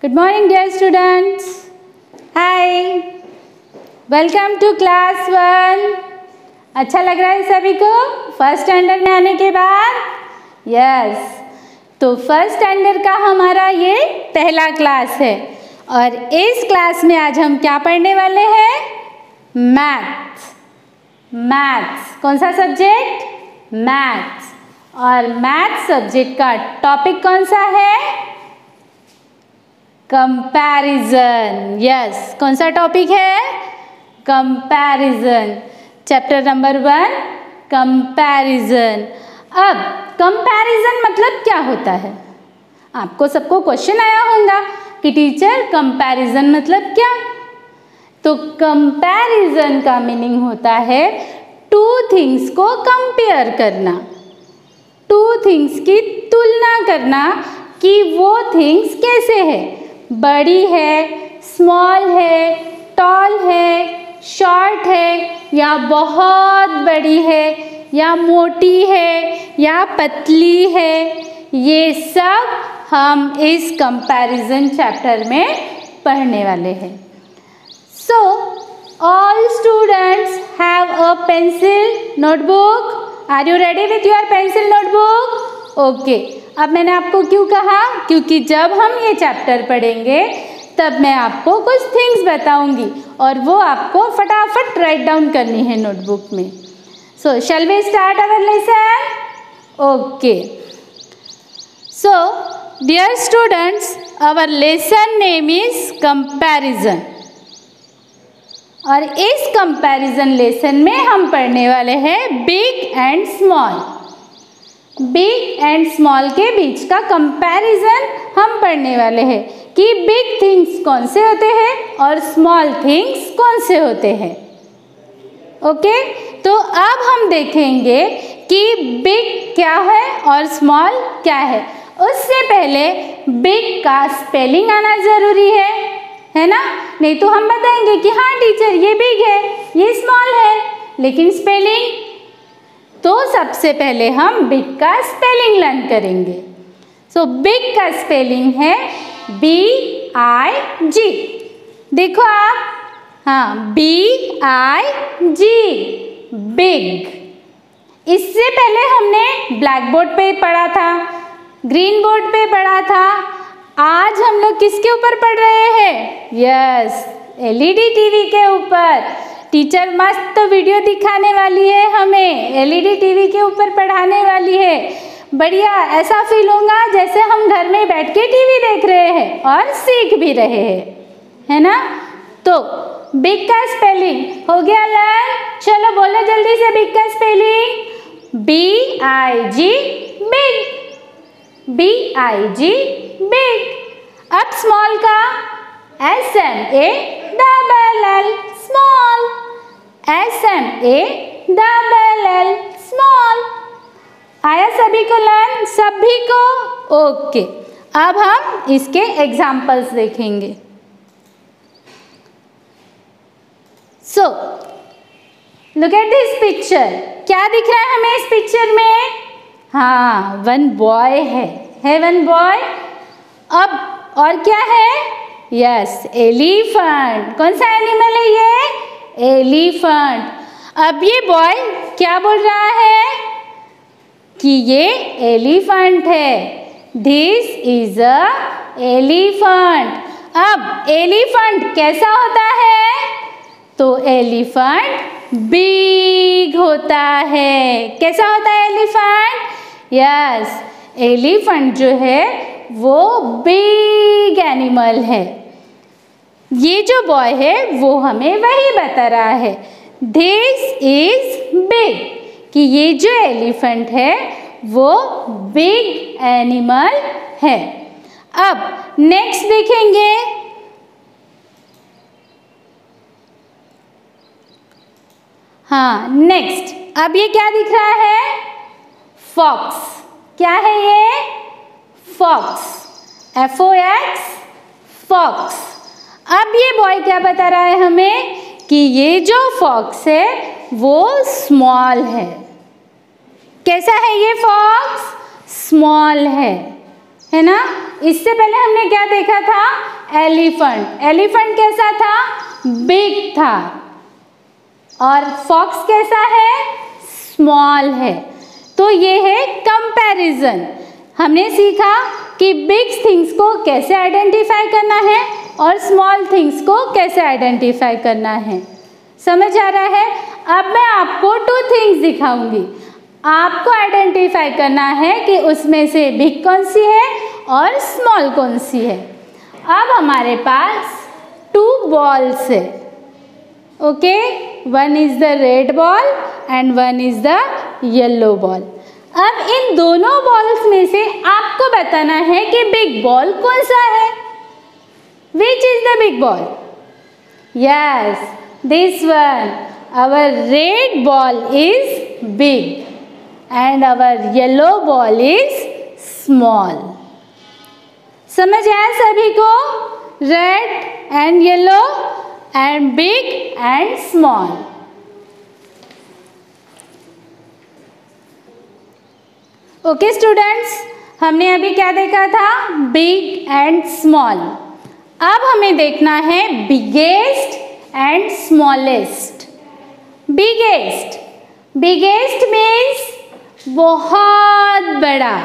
Good morning dear students. Hi. Welcome to class 1. अच्छा लग रहा है सभी को फर्स्ट स्टैंडर्ड में आने के बाद? यस. तो फर्स्ट स्टैंडर्ड का हमारा ये पहला क्लास है और इस क्लास में आज हम क्या पढ़ने वाले हैं? मैथ्स. मैथ्स कौन सा सब्जेक्ट? मैथ्स. और मैथ्स सब्जेक्ट का टॉपिक कौन सा है? कंपैरिजन. यस, कौन सा टॉपिक है? कंपैरिजन. Chapter number 1 comparison. अब कंपैरिजन मतलब क्या होता है? आपको सबको क्वेश्चन आया होगा कि टीचर कंपैरिजन मतलब क्या? तो कंपैरिजन का मीनिंग होता है टू थिंग्स को कंपेयर करना, टू थिंग्स की तुलना करना कि वो थिंग्स कैसे है, बड़ी है, स्मॉल है, टॉल है, शॉर्ट है या बहुत बड़ी है या मोटी है या पतली है. ये सब हम इस कंपैरिजन चैप्टर में पढ़ने वाले हैं. So all students have a pencil notebook. Are you ready with your pencil notebook? Okay. अब मैंने आपको क्यों कहा? क्योंकि जब हम ये चैप्टर पढ़ेंगे तब मैं आपको कुछ थिंग्स बताऊंगी और वो आपको फटाफट राइट डाउन करनी है नोटबुक में. So shall we start our lesson? Okay. So dear students, our lesson name is comparison और इस कंपैरिजन लेसन में हम पढ़ने वाले हैं big and small. Big and small के बीच का कंपैरिजन हम पढ़ने वाले हैं कि बिग थिंग्स कौन से होते हैं और स्मॉल थिंग्स कौन से होते हैं. ओके. तो अब हम देखेंगे कि बिग क्या है और स्मॉल क्या है. उससे पहले बिग का स्पेलिंग आना ज़रूरी है ना? नहीं तो हम बताएंगे कि हाँ टीचर ये बिग है, ये स्मॉल है, लेकिन स्पेलिंग. तो सबसे पहले हम बिग का स्पेलिंग लर्न करेंगे. सो बिग का स्पेलिंग है BIG. देखो आप, हाँ BIG, बिग. इससे पहले हमने ब्लैक बोर्ड पे पढ़ा था, ग्रीन बोर्ड पे पढ़ा था. आज हम लोग किसके ऊपर पढ़ रहे हैं? यस, LED टीवी के ऊपर. टीचर मस्त वीडियो दिखाने वाली है हमें, LED टीवी के ऊपर पढ़ाने वाली है. बढ़िया, ऐसा फील होगा जैसे हम घर में बैठ के टीवी देख रहे हैं और सीख भी रहे हैं, है ना? तो बिग का स्पेलिंग हो गया लर्न. चलो बोलो जल्दी से बिग का spelling. BIG, big. BIG, big. अब स्मॉल का SMA double L, small. SMA double L, small. आया सभी को लर्न? सभी को? ओके. अब हम इसके एग्जाम्पल्स देखेंगे. So look at this picture. क्या दिख रहा है हमें इस पिक्चर में? हाँ, वन बॉय है वन बॉय. अब और क्या है? Yes, elephant. कौन सा एनिमल है ये? एलिफेंट. अब ये बॉय क्या बोल रहा है कि ये एलिफेंट है. This is a elephant. अब एलिफेंट कैसा होता है? तो एलिफेंट बिग होता है. कैसा होता है एलिफेंट? यस, एलिफेंट जो है वो बिग एनिमल है. ये जो बॉय है वो हमें वही बता रहा है, दिस इज बिग, कि ये जो एलिफेंट है वो बिग एनिमल है. अब नेक्स्ट देखेंगे. हाँ, नेक्स्ट. अब ये क्या दिख रहा है? फॉक्स. क्या है ये? फॉक्स. FOX, fox. अब ये बॉय क्या बता रहा है हमें कि ये जो फॉक्स है वो स्मॉल है. कैसा है ये फॉक्स? स्मॉल है ना? इससे पहले हमने क्या देखा था? एलिफेंट। एलिफेंट कैसा था? बिग था। और फॉक्स कैसा है? स्मॉल है। तो ये है कंपैरिजन। हमने सीखा कि बिग थिंग्स को कैसे आइडेंटिफाई करना है और स्मॉल थिंग्स को कैसे आइडेंटिफाई करना है। समझ आ रहा है? अब मैं आपको 2 थिंग्स दिखाऊंगी। आपको आइडेंटिफाई करना है कि उसमें से बिग कौन सी है और स्मॉल कौन सी है। अब हमारे पास 2 बॉल्स है। Okay, one is the red ball and one is the yellow ball. अब इन दोनों बॉल्स में से आपको बताना है कि बिग बॉल कौन सा है। Which is the big ball? Yes, this one. Our red ball is big and our yellow ball is small. समझ आया सभी को? Red and yellow and big and small. Okay students, हमने अभी क्या देखा था? Big and small. अब हमें देखना है biggest and smallest. Biggest. Biggest means बहुत बड़ा।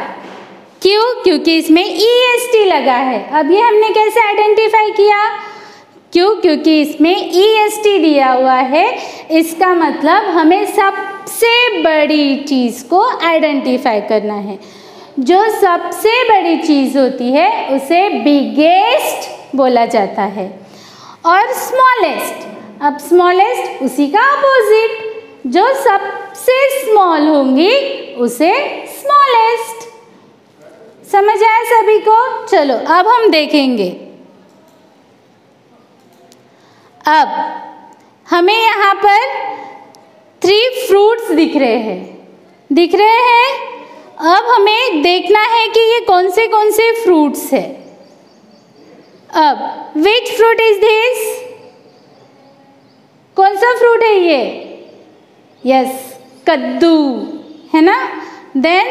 क्यों? क्योंकि इसमें EST लगा है। अब ये हमने कैसे आइडेंटिफाई किया? क्यों? क्योंकि इसमें EST दिया हुआ है। इसका मतलब हमें सबसे बड़ी चीज़ को आइडेंटिफाई करना है। जो सबसे बड़ी चीज़ होती है उसे बिगेस्ट बोला जाता है। और स्मॉलेस्ट, अब स्मॉलेस्ट उसी का अपोजिट। जो सबसे स्मॉल होंगी उसे स्मॉलेस्ट। समझ आया सभी को? चलो अब हम देखेंगे। अब हमें यहाँ पर 3 फ्रूट्स दिख रहे हैं। अब हमें देखना है कि ये कौन से फ्रूट्स है। अब विच फ्रूट इज दिस? कौन सा फ्रूट है ये? यस, कद्दू है ना। देन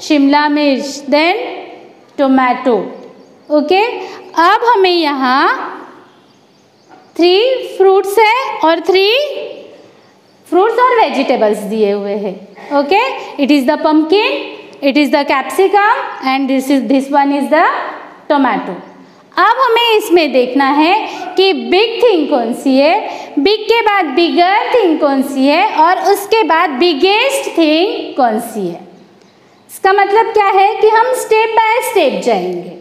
शिमला मिर्च, देन टोमेटो। ओके, अब हमें यहाँ 3 फ्रूट्स है और 3 फ्रूट्स और वेजिटेबल्स दिए हुए हैं। Okay, it is the pumpkin, it is the capsicum and this one is the tomato. अब हमें इसमें देखना है कि बिग थिंग कौन सी है, बिग के बाद बिगर थिंग कौन सी है और उसके बाद बिगेस्ट थिंग कौन सी है। इसका मतलब क्या है कि हम स्टेप बाय स्टेप जाएंगे।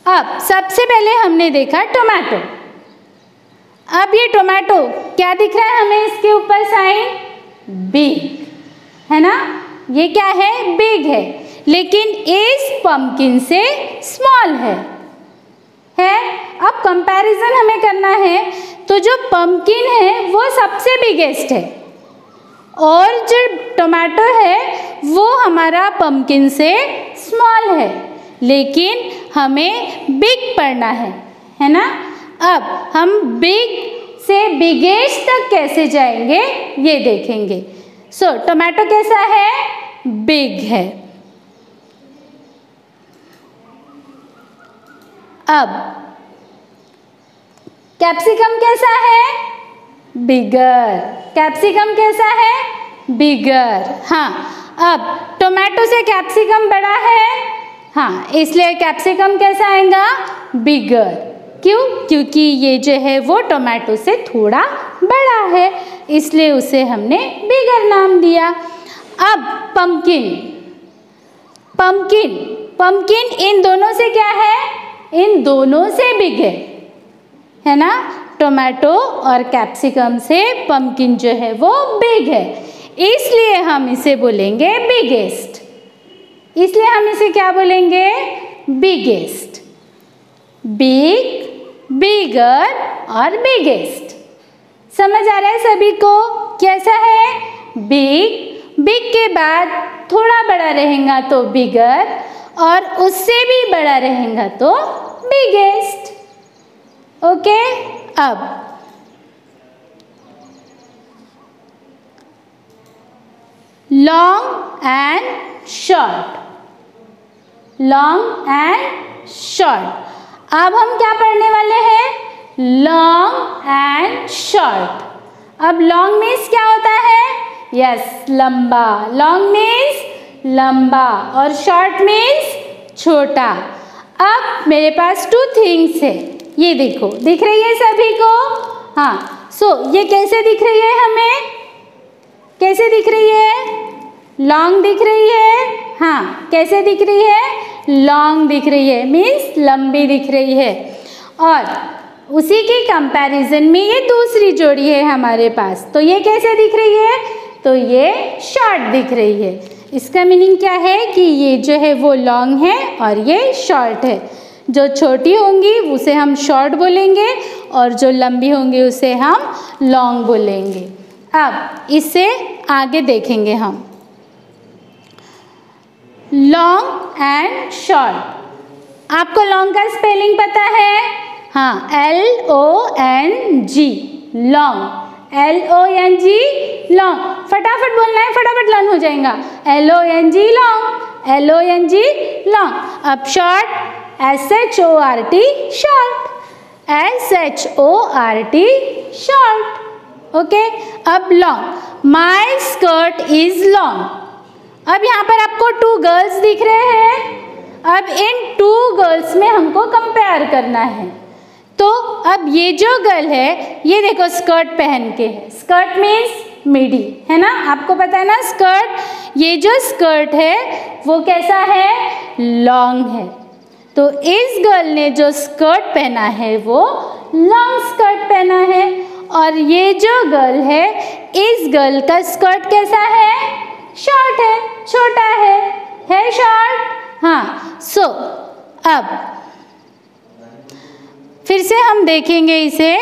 अब सबसे पहले हमने देखा टोमेटो। अब ये टोमेटो क्या दिख रहा है हमें? इसके ऊपर साइन बिग है ना। ये क्या है? बिग है, लेकिन इस पम्पकिन से स्मॉल है। अब कंपैरिजन हमें करना है, तो जो पम्पकिन है वो सबसे बिगेस्ट है और जो टोमेटो है वो हमारा पम्पकिन से स्मॉल है, लेकिन हमें बिग पढ़ना है ना। अब हम बिग से बिगेस्ट तक कैसे जाएंगे ये देखेंगे। सो टोमेटो कैसा है? बिग है। अब कैप्सिकम कैसा है? बिगर। कैप्सिकम कैसा है? बिगर। हाँ, अब टोमेटो से कैप्सिकम बड़ा है, हाँ, इसलिए कैप्सिकम कैसा आएगा? बिगर। क्यों? क्योंकि ये जो है वो टोमेटो से थोड़ा बड़ा है, इसलिए उसे हमने बिगर नाम दिया। अब पम्पकिन। पम्पकिन पम्पकिन इन दोनों से क्या है? इन दोनों से बिग है ना। टोमेटो और कैप्सिकम से पम्पकिन जो है वो बिग है, इसलिए हम इसे बोलेंगे बिगेस्ट। इसलिए हम इसे क्या बोलेंगे? बिगेस्ट। बिग, बिगर और बिगेस्ट। समझ आ रहा है सभी को? कैसा है? बिग, बिग के बाद थोड़ा बड़ा रहेगा तो बिगर और उससे भी बड़ा रहेगा तो बिगेस्ट। ओके, अब long and short. Long and short. अब हम क्या पढ़ने वाले हैं? Long and short. अब लॉन्ग मीन्स क्या होता है? यस, लंबा। लॉन्ग मीन्स लंबा और शॉर्ट मीन्स छोटा। अब मेरे पास टू थिंग्स है, ये देखो, दिख रही है सभी को? हाँ, ये कैसे दिख रही है हमें? कैसे दिख रही है? लॉन्ग दिख रही है। हाँ, कैसे दिख रही है? लॉन्ग दिख रही है, मीन्स लंबी दिख रही है। और उसी के कंपैरिजन में ये दूसरी जोड़ी है हमारे पास, तो ये कैसे दिख रही है? तो ये शॉर्ट दिख रही है। इसका मीनिंग क्या है कि ये जो है वो लॉन्ग है और ये शॉर्ट है। जो छोटी होंगी उसे हम शॉर्ट बोलेंगे और जो लंबी होंगी उसे हम लॉन्ग बोलेंगे। अब इससे आगे देखेंगे हम लॉन्ग एंड शॉर्ट। आपको लॉन्ग का स्पेलिंग पता है? हाँ, LONG, लॉन्ग। LONG, long. फटाफट बोलना है, फटाफट लर्न हो जाएगा। LONG, long. LONG, long. अब short, SHORT, short. SHORT, short. Okay, अब long. My skirt is long. अब यहाँ पर आपको टू गर्ल्स दिख रहे हैं। अब इन टू गर्ल्स में हमको कंपेयर करना है। तो अब ये जो गर्ल है, ये देखो स्कर्ट पहन के है। स्कर्ट मीन्स मिडी, है ना? आपको पता है ना स्कर्ट? ये जो स्कर्ट है वो कैसा है? लॉन्ग है। तो इस गर्ल ने जो स्कर्ट पहना है वो लॉन्ग स्कर्ट पहना है। और ये जो गर्ल है, इस गर्ल का स्कर्ट कैसा है? शॉर्ट है, छोटा है शॉर्ट। हाँ, अब फिर से हम देखेंगे इसे।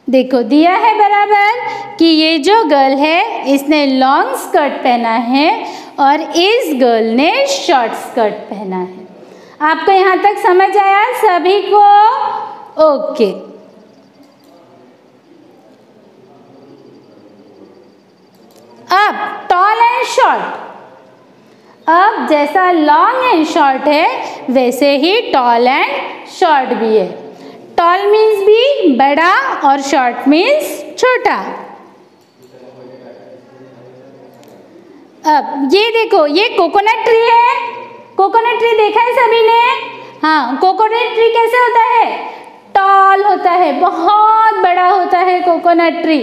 देखो, दिया है बराबर कि ये जो गर्ल है इसने लॉन्ग स्कर्ट पहना है और इस गर्ल ने शॉर्ट स्कर्ट पहना है। आपको यहाँ तक समझ आया सभी को? ओके। अब टॉल एंड शॉर्ट। अब जैसा लॉन्ग एंड शॉर्ट है वैसे ही टॉल एंड शॉर्ट भी है। टॉल मीन्स भी बड़ा और शॉर्ट मीन्स छोटा। अब ये देखो, ये कोकोनट ट्री है। कोकोनट ट्री देखा है सभी ने? हाँ, कोकोनट ट्री कैसे होता है? टॉल होता है, बहुत बड़ा होता है कोकोनट ट्री।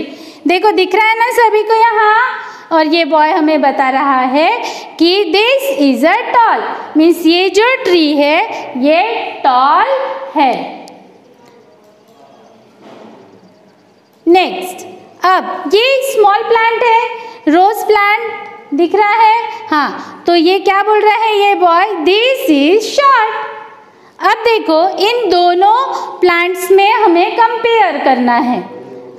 देखो, दिख रहा है ना सभी को यहाँ? और ये बॉय हमें बता रहा है कि this is a tall, means ये जो ट्री है ये टॉल है। नेक्स्ट, अब ये स्मॉल प्लांट है, रोज प्लांट दिख रहा है। हाँ, तो ये क्या बोल रहा है ये बॉय? This is short. अब देखो, इन दोनों प्लांट्स में हमें कंपेयर करना है।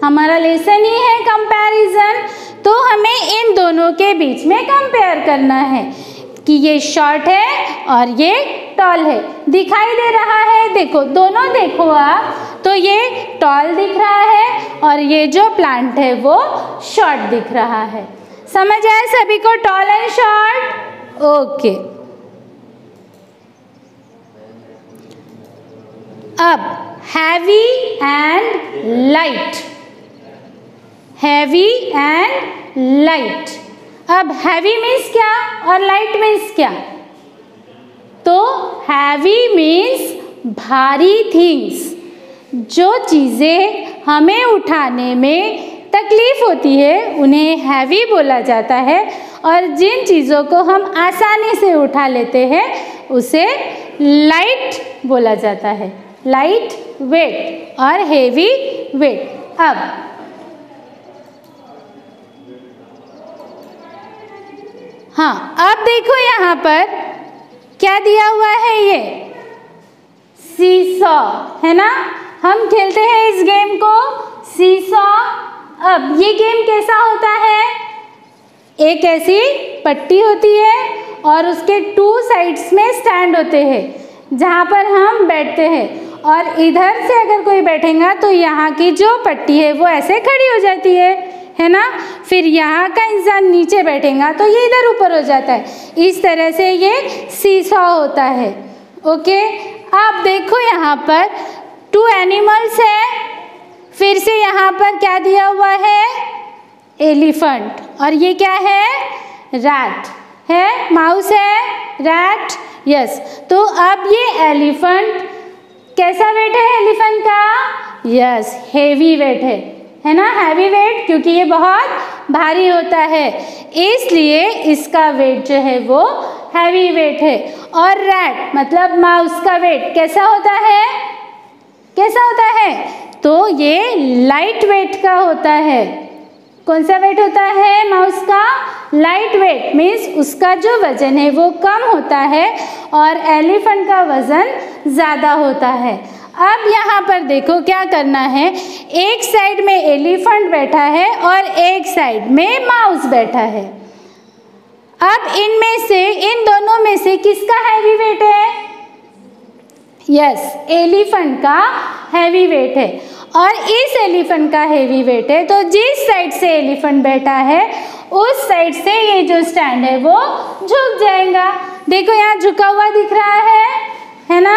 हमारा लेसन ही है कंपैरिजन, तो हमें इन दोनों के बीच में कंपेयर करना है कि ये शॉर्ट है और ये टॉल है। दिखाई दे रहा है? देखो, दोनों देखो आप, तो ये टॉल दिख रहा है और ये जो प्लांट है वो शॉर्ट दिख रहा है। समझ आया सभी को टॉल एंड शॉर्ट? ओके। अब heavy and light. Heavy and light. अब हैवी मीन्स क्या और लाइट मीन्स क्या? तो हैवी मीन्स भारी थिंग्स। जो चीज़ें हमें उठाने में तकलीफ होती है उन्हें हैवी बोला जाता है, और जिन चीज़ों को हम आसानी से उठा लेते हैं उसे लाइट बोला जाता है। लाइट वेट और हेवी वेट। अब देखो यहाँ पर क्या दिया हुआ है, ये सीसॉ है ना। हम खेलते हैं इस गेम को, सीसॉ। अब ये गेम कैसा होता है? एक ऐसी पट्टी होती है और उसके टू साइड्स में स्टैंड होते हैं जहाँ पर हम बैठते हैं, और इधर से अगर कोई बैठेगा तो यहाँ की जो पट्टी है वो ऐसे खड़ी हो जाती है है ना। फिर यहाँ का इंसान नीचे बैठेगा तो ये इधर ऊपर हो जाता है। इस तरह से ये सीसॉ होता है। ओके, आप देखो यहाँ पर 2 एनिमल्स है, फिर से यहाँ पर क्या दिया हुआ है, एलिफेंट, और ये क्या है, रैट है, माउस है, रैट, यस। तो अब ये एलिफेंट कैसा वेट है एलिफेंट का, यस, हेवी वेट है ना, हैवी वेट, क्योंकि ये बहुत भारी होता है इसलिए इसका वेट जो है वो हैवी वेट है। और रैट मतलब माउस का वेट कैसा होता है, कैसा होता है, तो ये लाइट वेट का होता है। कौन सा वेट होता है माउस का, लाइट वेट, मीन्स उसका जो वजन है वो कम होता है और एलिफेंट का वजन ज़्यादा होता है। अब यहाँ पर देखो क्या करना है, एक साइड में एलिफेंट बैठा है और एक साइड में माउस बैठा है। अब इनमें से, इन दोनों में से किसका हैवी वेट है, यस, एलिफेंट का हैवी वेट है। और इस एलिफेंट का हैवी वेट है तो जिस साइड से एलिफेंट बैठा है उस साइड से ये जो स्टैंड है वो झुक जाएगा। देखो यहाँ झुका हुआ दिख रहा है ना।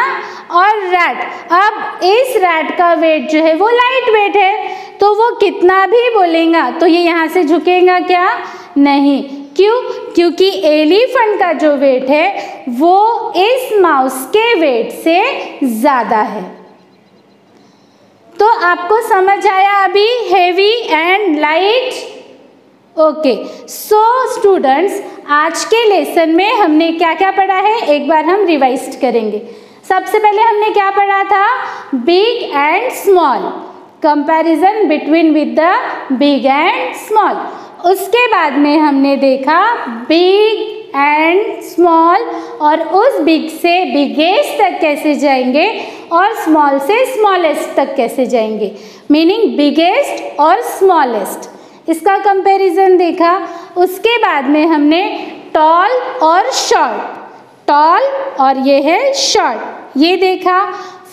और रैट, अब इस रैट का वेट जो है वो लाइट वेट है तो वो कितना भी बोलेगा तो ये यहाँ से झुकेगा क्या, नहीं। क्यों, क्योंकि एलिफेंट का जो वेट है वो इस माउस के वेट से ज़्यादा है। तो आपको समझ आया अभी heavy and light. Okay, so students, आज के लेसन में हमने क्या क्या पढ़ा है एक बार हम रिवाइज करेंगे। सबसे पहले हमने क्या पढ़ा था, big and small, comparison between with the big and small. उसके बाद में हमने देखा बिग एंड स्मॉल और उस बिग से बिगेस्ट तक कैसे जाएंगे और स्मॉल से स्मॉलेस्ट तक कैसे जाएंगे, मीनिंग बिगेस्ट और स्मॉलेस्ट, इसका कंपैरिजन देखा। उसके बाद में हमने टॉल और शॉर्ट, टॉल और ये है शॉर्ट, ये देखा।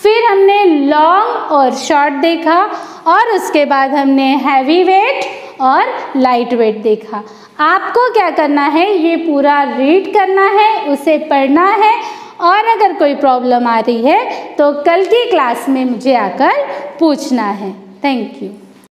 फिर हमने लॉन्ग और शॉर्ट देखा और उसके बाद हमने हैवी वेट और लाइट वेट देखा। आपको क्या करना है, ये पूरा रीड करना है, उसे पढ़ना है और अगर कोई प्रॉब्लम आ रही है तो कल की क्लास में मुझे आकर पूछना है। Thank you.